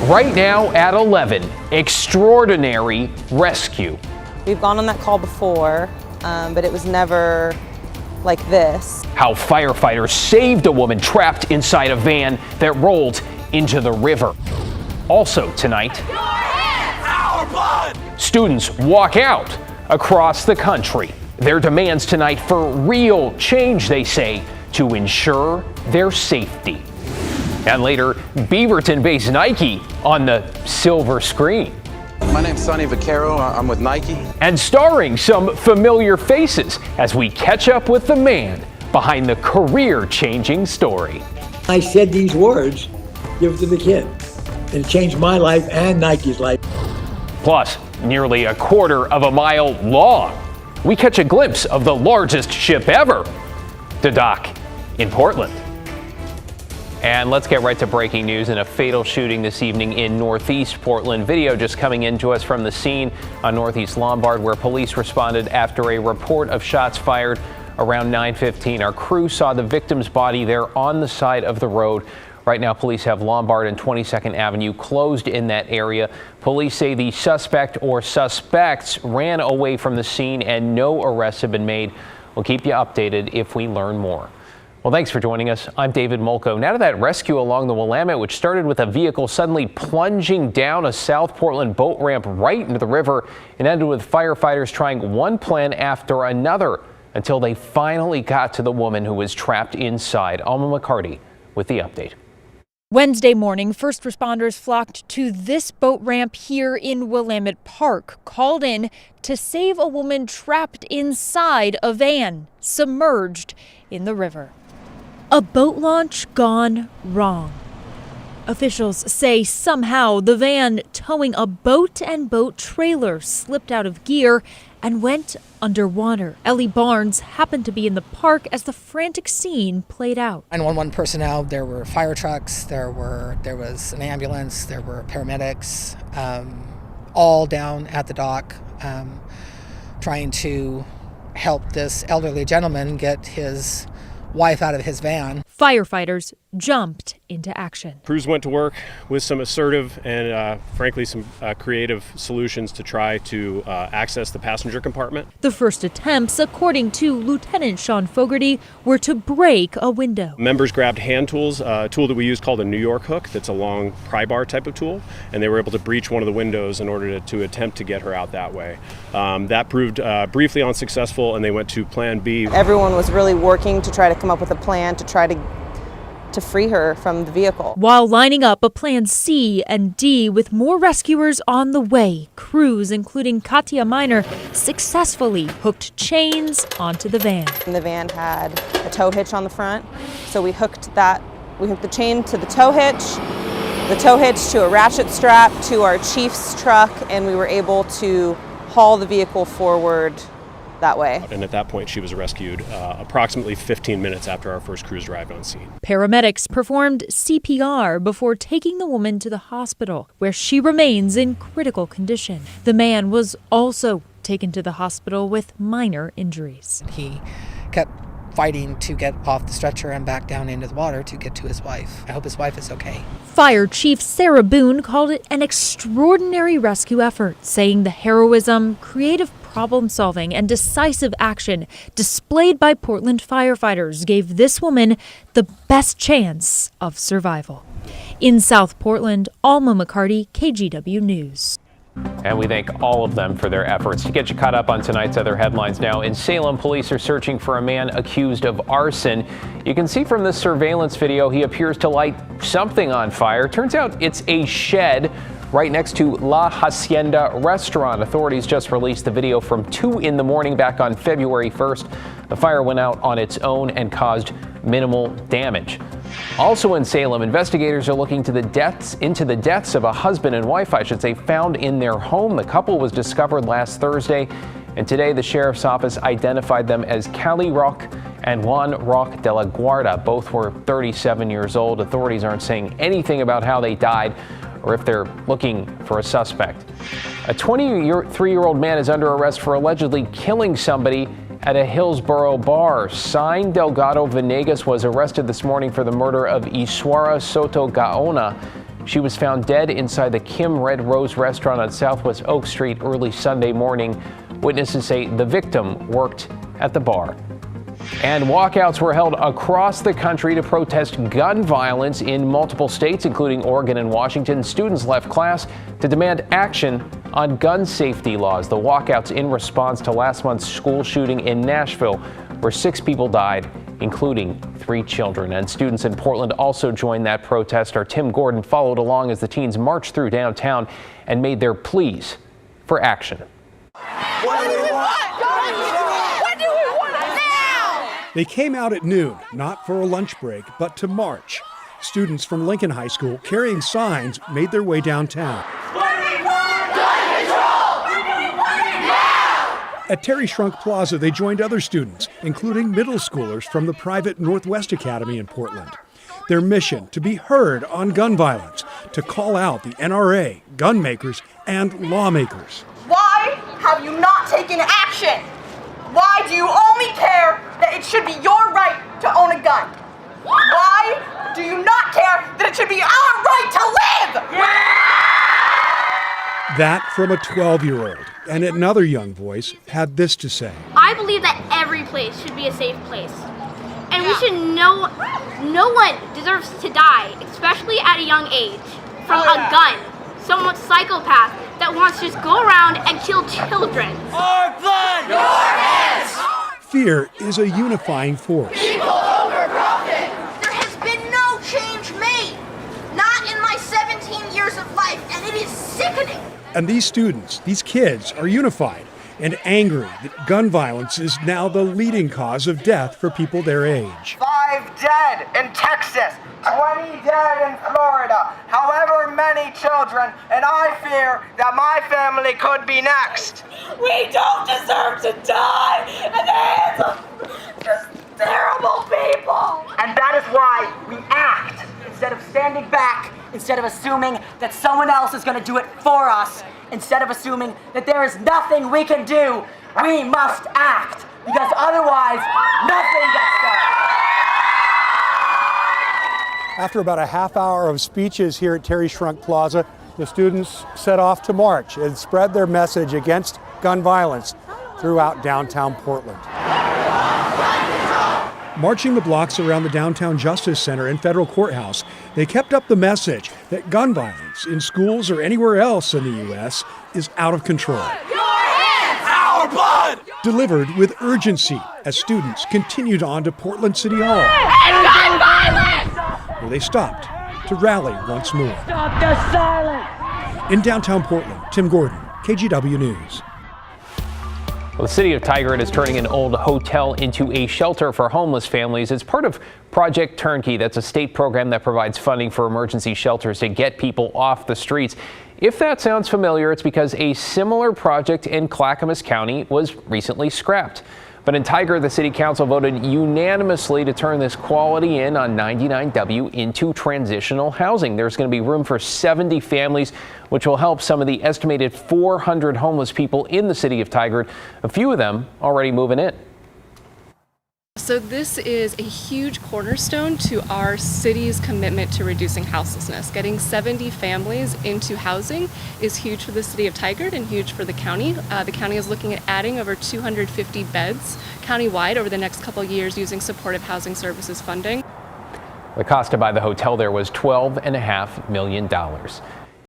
Right now at 11, extraordinary rescue. We've gone on that call before, but it was never like this. How firefighters saved a woman trapped inside a van that rolled into the river. Also tonight, Our blood! students walk out across the country. Their demands tonight for real change, they say, to ensure their safety. And later, Beaverton-based Nike on the silver screen. My name's Sonny Vaccaro. I'm with Nike. And starring some familiar faces as we catch up with the man behind the career-changing story. I said these words, give it to the kid. And it changed my life and Nike's life. Plus, nearly a quarter of a mile long. We catch a glimpse of the largest ship ever to dock in Portland. And let's get right to breaking news. In a fatal shooting this evening in Northeast Portland. Video just coming in to us from the scene on Northeast Lombard, where police responded after a report of shots fired around 9:15. Our crew saw the victim's body there on the side of the road. Right now, police have Lombard and 22nd Avenue closed in that area. Police say the suspect or suspects ran away from the scene and no arrests have been made. We'll keep you updated if we learn more. Well, thanks for joining us. I'm David Molko. Now to that rescue along the Willamette, which started with a vehicle suddenly plunging down a South Portland boat ramp right into the river and ended with firefighters trying one plan after another until they finally got to the woman who was trapped inside. Alma McCarty with the update. Wednesday morning, first responders flocked to this boat ramp here in Willamette Park, called in to save a woman trapped inside a van, submerged in the river. A boat launch gone wrong. Officials say somehow the van towing a boat and boat trailer slipped out of gear and went underwater. Ellie Barnes happened to be in the park as the frantic scene played out. 911 personnel, there were fire trucks, there was an ambulance, there were paramedics, all down at the dock, trying to help this elderly gentleman get his wife out of his van. Firefighters jumped into action. Crews went to work with some assertive and frankly some creative solutions to try to access the passenger compartment. The first attempts, according to Lieutenant Sean Fogarty, were to break a window. Members grabbed hand tools, a tool that we use called a New York hook, that's a long pry bar type of tool, and they were able to breach one of the windows in order to attempt to get her out that way. That proved briefly unsuccessful, and they went to plan B. Everyone was really working to try to come up with a plan to try to free her from the vehicle. While lining up a plan C and D with more rescuers on the way, crews, including Katia Miner, successfully hooked chains onto the van. And the van had a tow hitch on the front, so we hooked the chain to the tow hitch to a ratchet strap to our chief's truck, and we were able to haul the vehicle forward that way. And at that point, she was rescued approximately 15 minutes after our first crews arrived on scene. Paramedics performed CPR before taking the woman to the hospital, where she remains in critical condition. The man was also taken to the hospital with minor injuries. He kept fighting to get off the stretcher and back down into the water to get to his wife. I hope his wife is okay. Fire Chief Sarah Boone called it an extraordinary rescue effort, saying the heroism, creative problem solving, and decisive action displayed by Portland firefighters gave this woman the best chance of survival. In South Portland, Alma McCarty, KGW News. And we thank all of them for their efforts. To get you caught up on tonight's other headlines now, in Salem, police are searching for a man accused of arson. You can see from this surveillance video he appears to light something on fire. Turns out it's a shed right next to La Hacienda restaurant. Authorities just released the video from 2 in the morning back on February 1st. The fire went out on its own and caused minimal damage. Also in Salem, investigators are looking into the deaths of a husband and wife, found in their home. The couple was discovered last Thursday, and today the sheriff's office identified them as Cali Roque and Juan Roque de la Guarda. Both were 37 years old. Authorities aren't saying anything about how they died or if they're looking for a suspect. A 23-year-old man is under arrest for allegedly killing somebody at a Hillsborough bar. Sign Delgado Venegas was arrested this morning for the murder of Iswara Soto Gaona. She was found dead inside the Kim Red Rose restaurant on Southwest Oak Street early Sunday morning. Witnesses say the victim worked at the bar. And walkouts were held across the country to protest gun violence in multiple states, including Oregon and Washington. Students left class to demand action on gun safety laws. The walkouts in response to last month's school shooting in Nashville, where 6 people died, including 3 children. And students in Portland also joined that protest. Our Tim Gordon followed along as the teens marched through downtown and made their pleas for action. What do we want? What do we want now? They came out at noon, not for a lunch break, but to march. Students from Lincoln High School carrying signs made their way downtown. At Terry Shrunk Plaza, they joined other students, including middle schoolers from the private Northwest Academy in Portland. Their mission, to be heard on gun violence, to call out the NRA, gun makers, and lawmakers. Why have you not taken action? Why do you only care that it should be your right to own a gun? Why do you not care that it should be our right to live? That from a 12-year-old. And another young voice had this to say. I believe that every place should be a safe place. And we should no one deserves to die, especially at a young age, from a gun. Some psychopath that wants to just go around and kill children. Our blood, your hands! Fear is a unifying force. People over profit! There has been no change made. Not in my 17 years of life, and it is sickening. And these students, these kids, are unified and angry that gun violence is now the leading cause of death for people their age. 5 dead in Texas, 20 dead in Florida, however many children, and I fear that my family could be next. We don't deserve to die at the hands of just terrible people! And that is why we act. Instead of standing back, instead of assuming that someone else is going to do it for us, instead of assuming that there is nothing we can do, we must act, because otherwise, nothing gets done. After about a half hour of speeches here at Terry Shrunk Plaza, the students set off to march and spread their message against gun violence throughout downtown Portland. Marching the blocks around the Downtown Justice Center and Federal Courthouse, they kept up the message that gun violence in schools or anywhere else in the U.S. is out of control. Your hands! Our blood! Delivered with urgency as students continued on to Portland City Hall, And gun violence! where they stopped to rally once more. Stop the silence! In downtown Portland, Tim Gordon, KGW News. Well, the city of Tigard is turning an old hotel into a shelter for homeless families. It's part of Project Turnkey. That's a state program that provides funding for emergency shelters to get people off the streets. If that sounds familiar, it's because a similar project in Clackamas County was recently scrapped. But in Tigard, the city council voted unanimously to turn this Quality Inn on 99W into transitional housing. There's going to be room for 70 families, which will help some of the estimated 400 homeless people in the city of Tigard. A few of them already moving in. So this is a huge cornerstone to our city's commitment to reducing houselessness. Getting 70 families into housing is huge for the city of Tigard and huge for the county. The county is looking at adding over 250 beds countywide over the next couple of years using supportive housing services funding. The cost to buy the hotel there was $12.5 million.